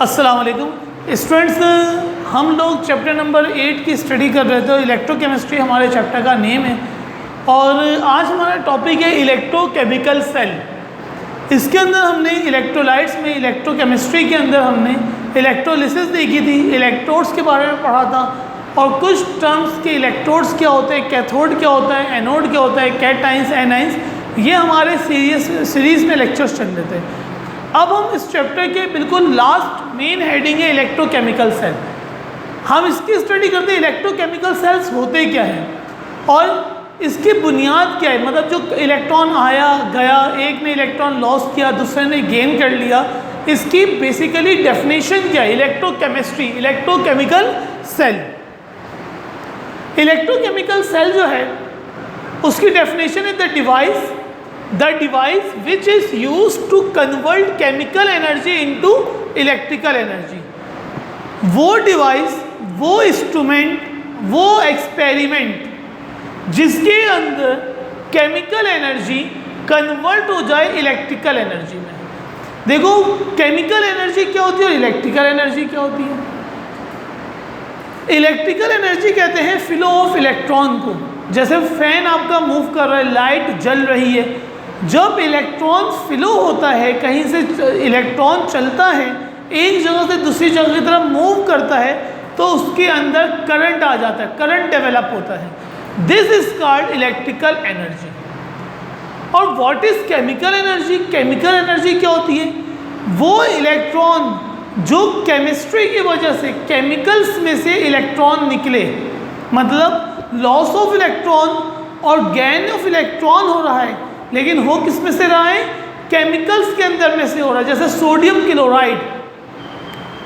अस्सलाम वालेकुम स्टूडेंट्स, हम लोग चैप्टर नंबर 8 की स्टडी कर रहे थे। इलेक्ट्रोकेमिस्ट्री हमारे चैप्टर का नेम है और आज हमारा टॉपिक है इलेक्ट्रोकेमिकल सेल। इसके अंदर हमने इलेक्ट्रोलाइट्स में इलेक्ट्रोकेमिस्ट्री के अंदर हमने इलेक्ट्रोलिसिस देखी थी, इलेक्ट्रोड्स के बारे में पढ़ा था और कुछ टर्म्स के इलेक्ट्रोड्स क्या होते हैं, कैथोड क्या होता है, एनोड क्या होता है, कैटाइंस, एनाइंस, ये हमारे सीरीज़ में लेक्चर्स चल रहे थे। अब हम इस चैप्टर के बिल्कुल लास्ट मेन हेडिंग है इलेक्ट्रोकेमिकल सेल। हम इसकी स्टडी करते हैं इलेक्ट्रोकेमिकल सेल्स होते क्या हैं और इसकी बुनियाद क्या है। मतलब जो इलेक्ट्रॉन आया गया, एक ने इलेक्ट्रॉन लॉस किया, दूसरे ने गेन कर लिया, इसकी बेसिकली डेफिनेशन क्या है। Electrochemistry, electrochemical cell. Electrochemical cell जो है उसकी डेफिनेशन है the device which is used to convert chemical energy into electrical energy। वो डिवाइस, वो इंस्ट्रूमेंट, वो एक्सपेरिमेंट जिसके अंदर केमिकल एनर्जी कन्वर्ट हो जाए इलेक्ट्रिकल एनर्जी में। देखो केमिकल एनर्जी क्या होती है और इलेक्ट्रिकल एनर्जी क्या होती है। इलेक्ट्रिकल एनर्जी कहते हैं फ्लो ऑफ इलेक्ट्रॉन को। जैसे फैन आपका मूव कर रहा है, लाइट जल रही है, जब इलेक्ट्रॉन फ्लो होता है, कहीं से इलेक्ट्रॉन चलता है, एक जगह से दूसरी जगह की तरफ मूव करता है, तो उसके अंदर करंट आ जाता है, करंट डेवलप होता है। This is called electrical energy. और what is chemical energy. Chemical energy क्या होती है, वो इलेक्ट्रॉन जो केमिस्ट्री की वजह से केमिकल्स में से इलेक्ट्रॉन निकले, मतलब लॉस ऑफ इलेक्ट्रॉन और गेन ऑफ इलेक्ट्रॉन हो रहा है, लेकिन हो किस में से रहा है, केमिकल्स के अंदर में से हो रहा है। जैसे सोडियम क्लोराइड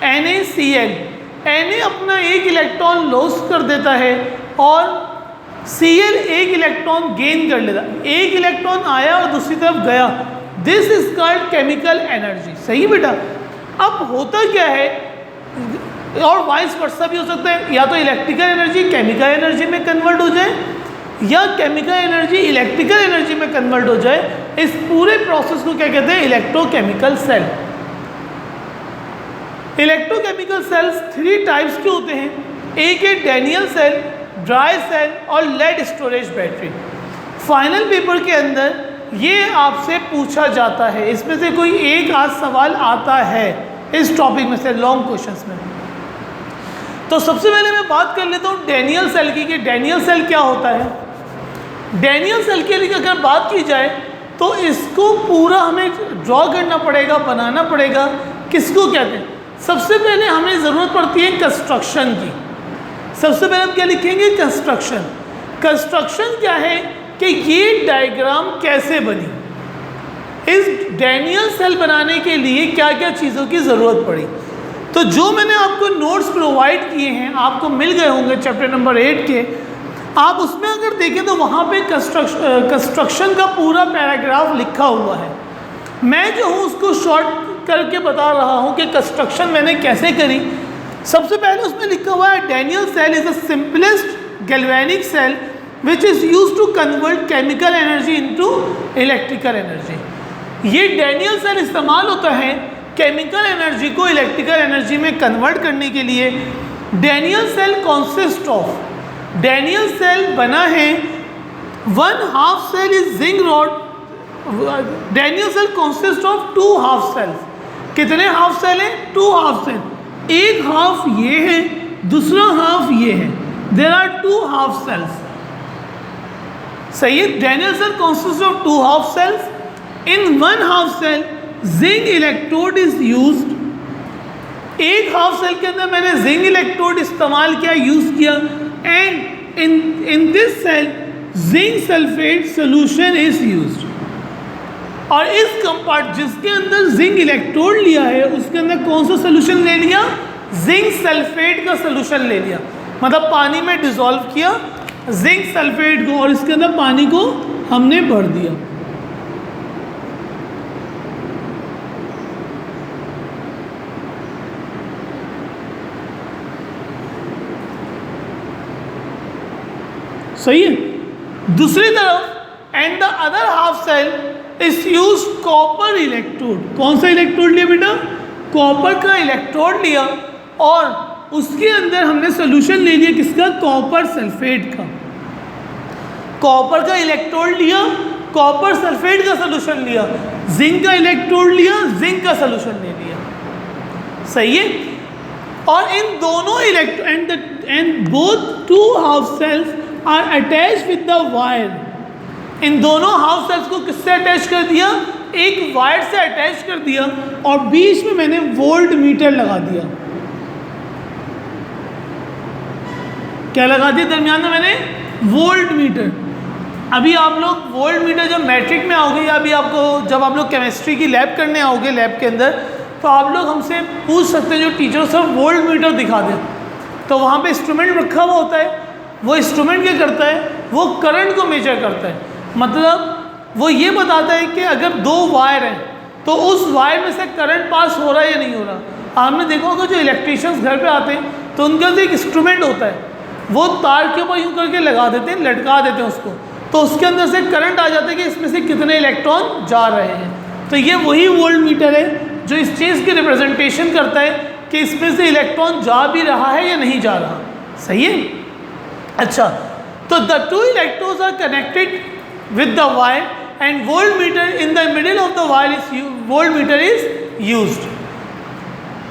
NaCl, Na अपना एक इलेक्ट्रॉन लॉस कर देता है और Cl एक इलेक्ट्रॉन गेन कर लेता है। एक इलेक्ट्रॉन आया और दूसरी तरफ गया, this is called chemical energy. सही बेटा। अब होता क्या है, और वाइस वर्सा भी हो सकता है, या तो इलेक्ट्रिकल एनर्जी केमिकल एनर्जी में कन्वर्ट हो जाए या केमिकल एनर्जी इलेक्ट्रिकल एनर्जी में कन्वर्ट हो जाए। इस पूरे प्रोसेस को क्या कहते हैं, electrochemical cell. Electrochemical cells 3 types के होते हैं। एक है डैनियल सेल, ड्राई सेल और lead storage battery. Final paper के अंदर ये आपसे पूछा जाता है, इसमें से कोई एक आध सवाल आता है इस टॉपिक में से, लॉन्ग क्वेश्चंस में। तो सबसे पहले मैं बात कर लेता हूँ डैनियल सेल की, कि डैनियल सेल क्या होता है। डैनियल सेल के लिए अगर बात की जाए तो इसको पूरा हमें ड्रॉ करना पड़ेगा, बनाना पड़ेगा। किसको कहते हैं, सबसे पहले हमें ज़रूरत पड़ती है कंस्ट्रक्शन की। सबसे पहले हम क्या लिखेंगे, कंस्ट्रक्शन। कंस्ट्रक्शन क्या है कि ये डायग्राम कैसे बनी, इस डैनियल सेल बनाने के लिए क्या क्या चीज़ों की ज़रूरत पड़ी। तो जो मैंने आपको नोट्स प्रोवाइड किए हैं, आपको मिल गए होंगे चैप्टर नंबर 8 के, आप उसमें अगर देखें तो वहाँ पे कंस्ट्रक्शन का पूरा पैराग्राफ लिखा हुआ है। मैं जो हूँ उसको शॉर्ट करके बता रहा हूँ कि कंस्ट्रक्शन मैंने कैसे करी। सबसे पहले उसमें लिखा हुआ है Daniell cell is the simplest galvanic cell which is use to convert chemical energy into electrical energy. ये डैनियल सेल इस्तेमाल होता है केमिकल एनर्जी को इलेक्ट्रिकल एनर्जी में कन्वर्ट करने के लिए। Daniell cell consist of, Daniell cell बना है 1/2 cell is zinc rod. Daniell cell consist of 2 half cells. कितने हाफ सेल हैं, 2 हाफ सेल। एक हाफ ये है, दूसरा हाफ ये है। There are 2 half cells. सही है। Daniell cell consist of 2 half cells. In 1 half cell zinc electrode is used. एक हाफ सेल के अंदर मैंने जिंक इलेक्ट्रोड इस्तेमाल किया, यूज किया। And in this cell zinc sulphate solution is used. और इस कंपार्ट जिसके अंदर जिंक इलेक्ट्रोड लिया है उसके अंदर कौन सा सोल्यूशन ले लिया, जिंक सल्फेट का सोल्यूशन ले लिया। मतलब पानी में डिसॉल्व किया जिंक सल्फेट को और इसके अंदर पानी को हमने भर दिया। सही है। दूसरी तरफ and the other half cell is use copper electrode. कौन सा इलेक्ट्रोड लिया बेटा, कॉपर का इलेक्ट्रोड लिया और उसके अंदर हमने सोल्यूशन ले लिया किसका, कॉपर सल्फेट का। कॉपर का इलेक्ट्रोड लिया, कॉपर सल्फेट का सोल्यूशन लिया, जिंक का इलेक्ट्रोड लिया, जिंक का सोल्यूशन ले लिया। सही है। और इन दोनों and both two half cells are attach with the wire. इन दोनों हाफ सेल्स को किससे अटैच कर दिया, एक वायर से अटैच कर दिया और बीच में मैंने वोल्ट मीटर लगा दिया। क्या लगा दिया दरमियान में मैंने, वोल्ट मीटर। अभी आप लोग वोल्ट मीटर जब मैट्रिक में आओगे या अभी आपको जब आप लोग केमिस्ट्री की लैब करने आओगे लैब के अंदर, तो आप लोग हमसे पूछ सकते हैं जो टीचर सर वोल्ट मीटर दिखा दें। तो वहाँ पे इंस्ट्रूमेंट रखा हुआ होता है, वो इंस्ट्रूमेंट क्या करता है, वो करंट को मेजर करता है। मतलब वो ये बताता है कि अगर दो वायर हैं तो उस वायर में से करंट पास हो रहा है या नहीं हो रहा। आपने देखा होगा जो इलेक्ट्रीशियंस घर पे आते हैं तो उनके अंदर एक इंस्ट्रूमेंट होता है, वो तार के ऊपर यूँ करके लगा देते हैं, लटका देते हैं उसको, तो उसके अंदर से करंट आ जाता है कि इसमें से कितने इलेक्ट्रॉन जा रहे हैं। तो ये वही वोल्ट मीटर है जो इस चीज़ की रिप्रेजेंटेशन करता है कि इसमें से इलेक्ट्रॉन जा भी रहा है या नहीं जा रहा। सही है। अच्छा, तो the two electrodes are connected with the wire and voltmeter in the middle of the wire is voltmeter is used.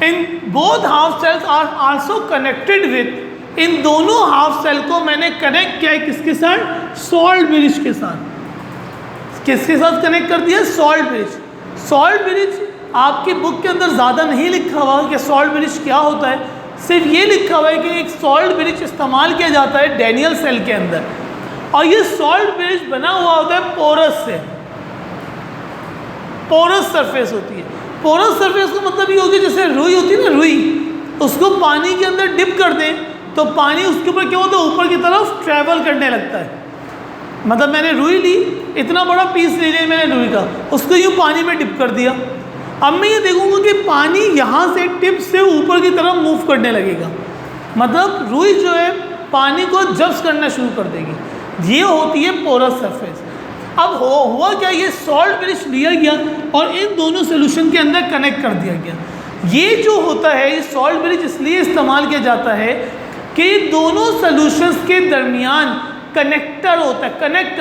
In both half cells are also connected with, इन दोनों हाफ सेल को मैंने कनेक्ट किया है किसके साथ, salt bridge के साथ। किसके साथ कनेक्ट कर दिया, सॉल्ट ब्रिज। सॉल्ट ब्रिज आपकी बुक के अंदर ज़्यादा नहीं लिखा हुआ कि सॉल्ट ब्रिज क्या होता है, सिर्फ ये लिखा हुआ है कि एक सॉल्ट ब्रिज इस्तेमाल किया जाता है डैनियल सेल के अंदर, और ये सॉल्ट ब्रिज बना हुआ होता है पोरस से। पोरस सरफेस होती है। पोरस सरफेस का मतलब ये होगी जैसे रुई होती है ना, रुई, उसको पानी के अंदर डिप कर दें तो पानी उसके ऊपर क्या होता है, ऊपर की तरफ ट्रैवल करने लगता है। मतलब मैंने रुई ली, इतना बड़ा पीस ले लिया मैंने रुई का, उसको यूँ पानी में डिप कर दिया। अब मैं ये देखूंगा कि पानी यहाँ से टिप से ऊपर की तरफ मूव करने लगेगा, मतलब रुई जो है पानी को जब्स करना शुरू कर देगी। ये होती है पोरस सरफेस। अब हुआ क्या, ये सॉल्ट ब्रिज लिया गया और इन दोनों सोल्यूशन के अंदर कनेक्ट कर दिया गया। ये जो होता है, ये सॉल्ट ब्रिज इसलिए इस्तेमाल किया जाता है कि दोनों सोल्यूशंस के दरमियान कनेक्टर होता है, कनेक्ट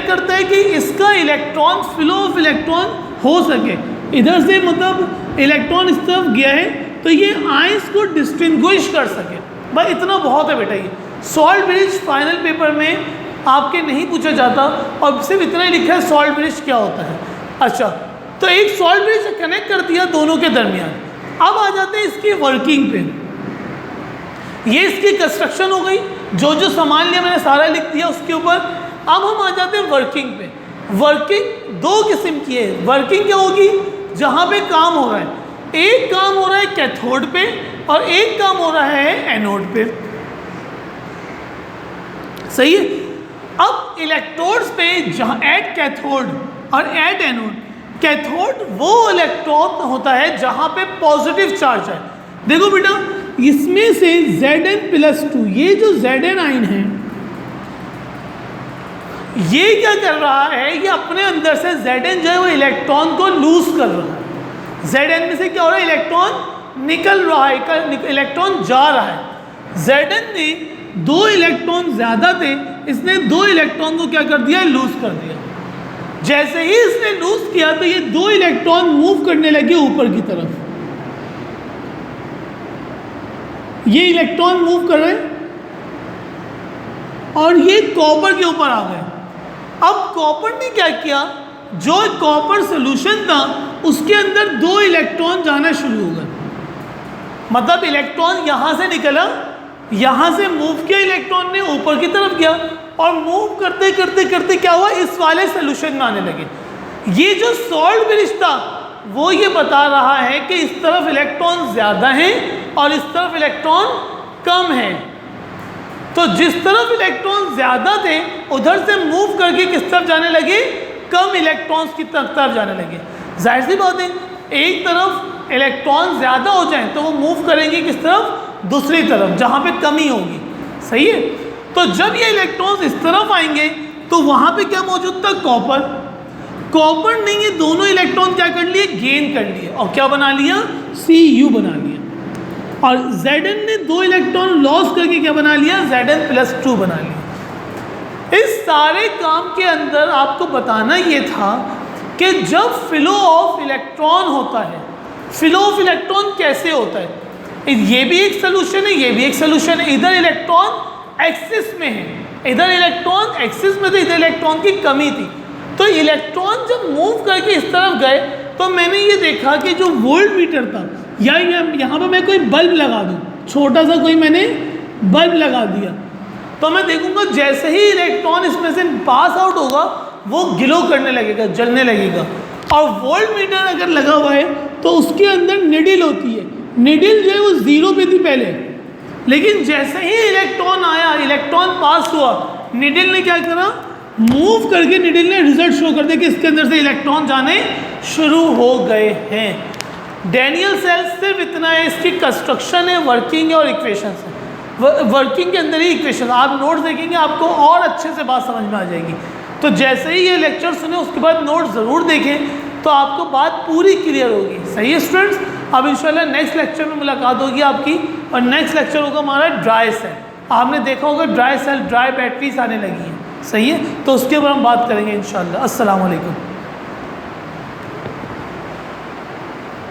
करता है कि इसका इलेक्ट्रॉन फ्लो ऑफ इलेक्ट्रॉन हो सके। इधर से मतलब इलेक्ट्रॉन इस तरफ गया है तो ये आयंस को डिस्टिंग्विश कर सके। भाई इतना बहुत है बेटा। ये सॉल्ट ब्रिज फाइनल पेपर में आपके नहीं पूछा जाता और सिर्फ इतना ही लिखा है सॉल्ट ब्रिज क्या होता है। अच्छा, तो एक सॉल्ट ब्रिज कनेक्ट कर दिया दोनों के दरमियान। अब आ जाते हैं इसकी वर्किंग पे। ये इसकी कंस्ट्रक्शन हो गई, जो जो सामान लिया मैंने सारा लिख दिया उसके ऊपर। अब हम आ जाते हैं वर्किंग पे। वर्किंग दो किस्म की है। वर्किंग क्या होगी, जहाँ पे काम हो रहा है, एक काम हो रहा है कैथोड पे और एक काम हो रहा है एनोड पे। सही है। अब इलेक्ट्रोड्स पे जहाँ एट कैथोड और एट एनोड, कैथोड वो इलेक्ट्रॉन होता है जहाँ पे पॉजिटिव चार्ज है। देखो बेटा, इसमें से Zn+2, ये जो Zn आयन है ये क्या कर रहा है, ये अपने अंदर से Zn जो है वो इलेक्ट्रॉन को लूज कर रहा है। Zn में से क्या हो रहा है, इलेक्ट्रॉन निकल रहा है, इलेक्ट्रॉन जा रहा है। Zn ने दो इलेक्ट्रॉन ज़्यादा थे, इसने दो इलेक्ट्रॉन को क्या कर दिया, लूज कर दिया। जैसे ही इसने लूज किया तो ये दो इलेक्ट्रॉन मूव करने लगे ऊपर की तरफ। ये इलेक्ट्रॉन मूव कर रहे हैं और ये कॉपर के ऊपर आ गए। अब कॉपर ने क्या किया, जो कॉपर सोल्यूशन था उसके अंदर दो इलेक्ट्रॉन जाना शुरू हो गए। मतलब इलेक्ट्रॉन यहां से निकला, यहां से मूव किया, इलेक्ट्रॉन ने ऊपर की तरफ गया और मूव करते करते करते क्या हुआ, इस वाले सोल्यूशन में आने लगे। ये जो सॉल्ट ब्रिज था वो ये बता रहा है कि इस तरफ इलेक्ट्रॉन ज़्यादा हैं और इस तरफ इलेक्ट्रॉन कम है। तो जिस तरफ इलेक्ट्रॉन ज़्यादा थे उधर से मूव करके किस तरफ जाने लगे, कम इलेक्ट्रॉन्स की तरफ जाने लगे। जाहिर सी बात है, एक तरफ इलेक्ट्रॉन ज़्यादा हो जाए तो वो मूव करेंगे किस तरफ, दूसरी तरफ जहाँ पे कमी होगी। सही है। तो जब ये इलेक्ट्रॉन्स इस तरफ आएंगे तो वहाँ पे क्या मौजूद था, कॉपर। कॉपर ने ये दोनों इलेक्ट्रॉन क्या कर लिए, गेन कर लिए, और क्या बना लिया, Cu बना लिया। और Zn ने 2 इलेक्ट्रॉन लॉस करके क्या बना लिया, Zn+2 बना लिया। इस सारे काम के अंदर आपको बताना ये था कि जब फ्लो ऑफ इलेक्ट्रॉन होता है, फ्लो ऑफ इलेक्ट्रॉन कैसे होता है, ये भी एक सोल्यूशन है, ये भी एक सोल्यूशन है। इधर इलेक्ट्रॉन एक्सिस में है, इधर इलेक्ट्रॉन एक्सिस में थे, इधर इलेक्ट्रॉन की कमी थी। तो इलेक्ट्रॉन जब मूव करके इस तरफ गए तो मैंने ये देखा कि जो वोल्ट मीटर था, या यहाँ पर मैं कोई बल्ब लगा दूँ, छोटा सा कोई मैंने बल्ब लगा दिया, तो मैं देखूंगा जैसे ही इलेक्ट्रॉन इसमें से पास आउट होगा वो ग्लो करने लगेगा, जलने लगेगा। और वोल्ट मीटर अगर लगा हुआ है तो उसके अंदर निडिल होती है, निडिल जो है वो 0 पे थी पहले, लेकिन जैसे ही इलेक्ट्रॉन आया, इलेक्ट्रॉन पास हुआ, निडिल ने क्या करा, मूव करके निडिल ने रिजल्ट शो कर दिया कि इसके अंदर से इलेक्ट्रॉन जाने शुरू हो गए हैं। डैनियल सेल्स सिर्फ इतना है, इसकी कंस्ट्रक्शन है, वर्किंग है और इक्वेशंस है। वर्किंग के अंदर ही इक्वेशन, आप नोट्स देखेंगे आपको और अच्छे से बात समझ में आ जाएगी। तो जैसे ही ये लेक्चर सुने उसके बाद नोट्स ज़रूर देखें तो आपको बात पूरी क्लियर होगी। सही है स्टूडेंट्स, अब इंशाल्लाह नेक्स्ट लेक्चर में मुलाकात होगी आपकी, और नेक्स्ट लेक्चर होगा हमारा ड्राई सेल। आपने देखा होगा ड्राई सेल, ड्राई बैटरीज आने लगी हैं, सही है, तो उसके ऊपर हम बात करेंगे इंशाल्लाह। अस्सलाम वालेकुम।